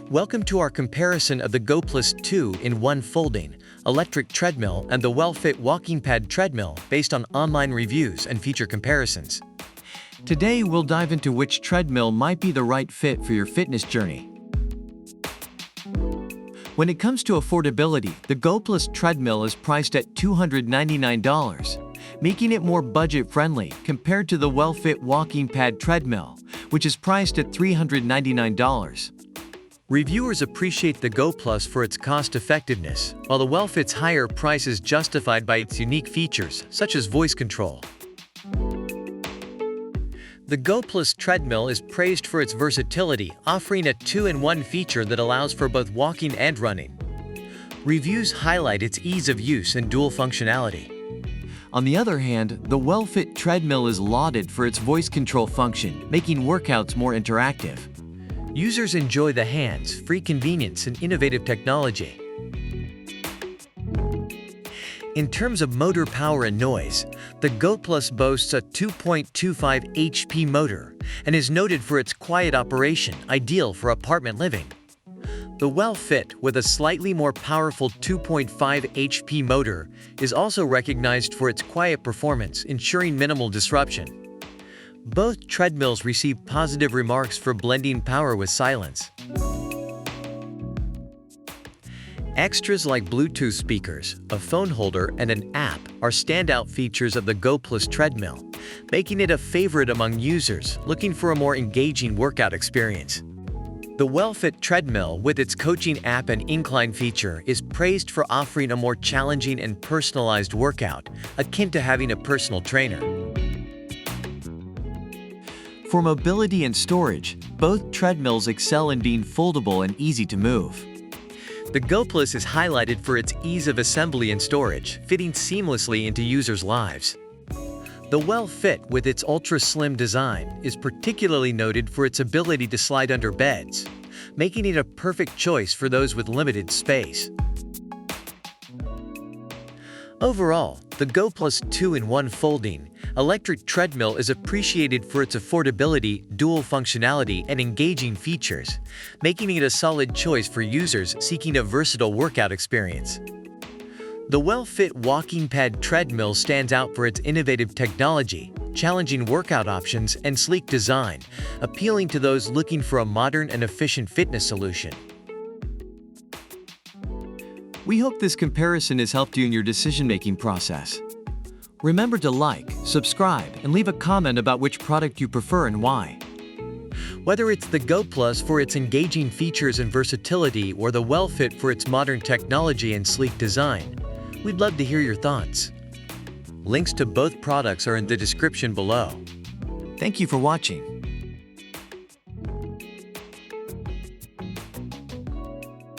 Welcome to our comparison of the Goplus 2-in-1 folding electric treadmill and the well-fit walking pad treadmill based on online reviews and feature comparisons. Today we'll dive into which treadmill might be the right fit for your fitness journey. When it comes to affordability, the Goplus treadmill is priced at $299, making it more budget-friendly compared to the well-fit walking pad treadmill, which is priced at $399. Reviewers appreciate the Goplus for its cost-effectiveness, while the well-fit's higher price is justified by its unique features, such as voice control. The Goplus treadmill is praised for its versatility, offering a 2-in-1 feature that allows for both walking and running. Reviews highlight its ease of use and dual functionality. On the other hand, the well-fit treadmill is lauded for its voice control function, making workouts more interactive. Users enjoy the hands-free convenience and innovative technology. In terms of motor power and noise, the Goplus boasts a 2.25 HP motor and is noted for its quiet operation, ideal for apartment living. The well-fit, with a slightly more powerful 2.5 HP motor, is also recognized for its quiet performance, ensuring minimal disruption. Both treadmills receive positive remarks for blending power with silence. Extras like Bluetooth speakers, a phone holder, and an app are standout features of the Goplus treadmill, making it a favorite among users looking for a more engaging workout experience. The well-fit treadmill, with its coaching app and incline feature, is praised for offering a more challenging and personalized workout, akin to having a personal trainer. For mobility and storage, both treadmills excel in being foldable and easy to move. The Goplus is highlighted for its ease of assembly and storage, fitting seamlessly into users' lives. The well-fit, with its ultra-slim design, is particularly noted for its ability to slide under beds, making it a perfect choice for those with limited space. Overall, the Goplus 2-in-1 folding electric treadmill is appreciated for its affordability, dual functionality, and engaging features, making it a solid choice for users seeking a versatile workout experience. The well-fit walking pad treadmill stands out for its innovative technology, challenging workout options, and sleek design, appealing to those looking for a modern and efficient fitness solution. We hope this comparison has helped you in your decision-making process. Remember to like, subscribe, and leave a comment about which product you prefer and why. Whether it's the Goplus for its engaging features and versatility or the well-fit for its modern technology and sleek design, we'd love to hear your thoughts. Links to both products are in the description below. Thank you for watching.